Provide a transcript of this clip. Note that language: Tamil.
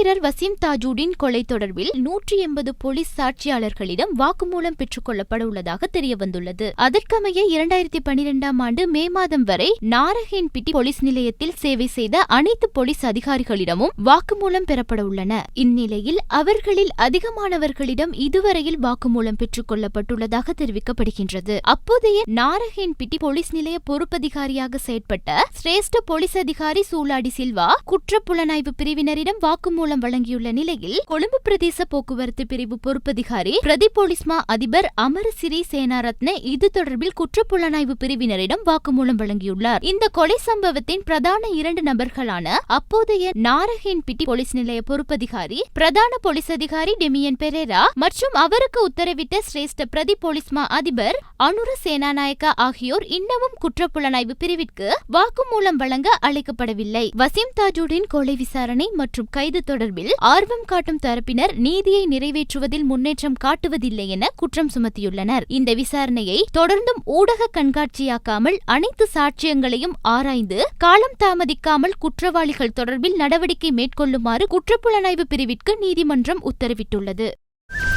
வீரர் வசீம் தாஜுடீன் கொலை தொடர்பில் 180 போலீஸ் சாட்சியாளர்களிடம் வாக்குமூலம் பெற்றுக் கொள்ளப்பட உள்ளதாக தெரியவந்துள்ளது. அதற்கமைய 2012ஆம் ஆண்டு மே மாதம் வரை நாரஹேன்பிட்டி போலீஸ் நிலையத்தில் சேவை செய்த அனைத்து போலீஸ் அதிகாரிகளிடமும் வாக்குமூலம் பெறப்பட உள்ளன. இந்நிலையில் அவர்களில் அதிகமானவர்களிடம் இதுவரையில் வாக்குமூலம் பெற்றுக் கொள்ளப்பட்டுள்ளதாக தெரிவிக்கப்படுகின்றது. அப்போதைய நாரஹேன்பிட்டி போலீஸ் நிலைய பொறுப்பதிகாரியாக செயற்பட்ட சிரேஷ்ட போலீஸ் அதிகாரி சூலாடி சில்வா குற்றப்புலனாய்வு பிரிவினரிடம் வாக்குமூலம் வழங்கியுள்ள நிலையில் கொழும்பு பிரதேச போக்குவரத்து பிரிவு பொறுப்பதிகாரி பிரதி போலீஸ்மா அதிபர் அமரசிறி சேனாரத்ன இது தொடர்பில் குற்றப்புலனாய்வு பிரிவினரிடம் வாக்குமூலம் வழங்கியுள்ளார். இந்த கொலை சம்பவத்தின் பிரதான 2 நபர்களான அப்போதைய நாரஹேன்பிட்டி போலீஸ் நிலைய பொறுப்பதிகாரி பிரதான போலீஸ் அதிகாரி டெமியன் பெரேரா மற்றும் அவருக்கு உத்தரவிட்ட சிரேஷ்ட பிரதி போலீஸ்மா அதிபர் அனுர சேனாநாயக்கா ஆகியோர் இன்னமும் குற்றப்புலனாய்வு பிரிவிற்கு வாக்குமூலம் வழங்க அழைக்கப்படவில்லை. வசீம் தாஜுடீன் கொலை விசாரணை மற்றும் கைது தொடர்பில் ஆர்வம் காட்டும் தரப்பினர் நீதியை நிறைவேற்றுவதில் முன்னேற்றம் காட்டுவதில்லை என குற்றம் சுமத்தியுள்ளனர். இந்த விசாரணையை தொடர்ந்தும் ஊடக கண்காட்சியாக்காமல் அனைத்து சாட்சியங்களையும் ஆராய்ந்து காலம் தாமதிக்காமல் குற்றவாளிகள் தொடர்பில் நடவடிக்கை மேற்கொள்ளுமாறு குற்றப்புலனாய்வு பிரிவிற்கு நீதிமன்றம் உத்தரவிட்டுள்ளது.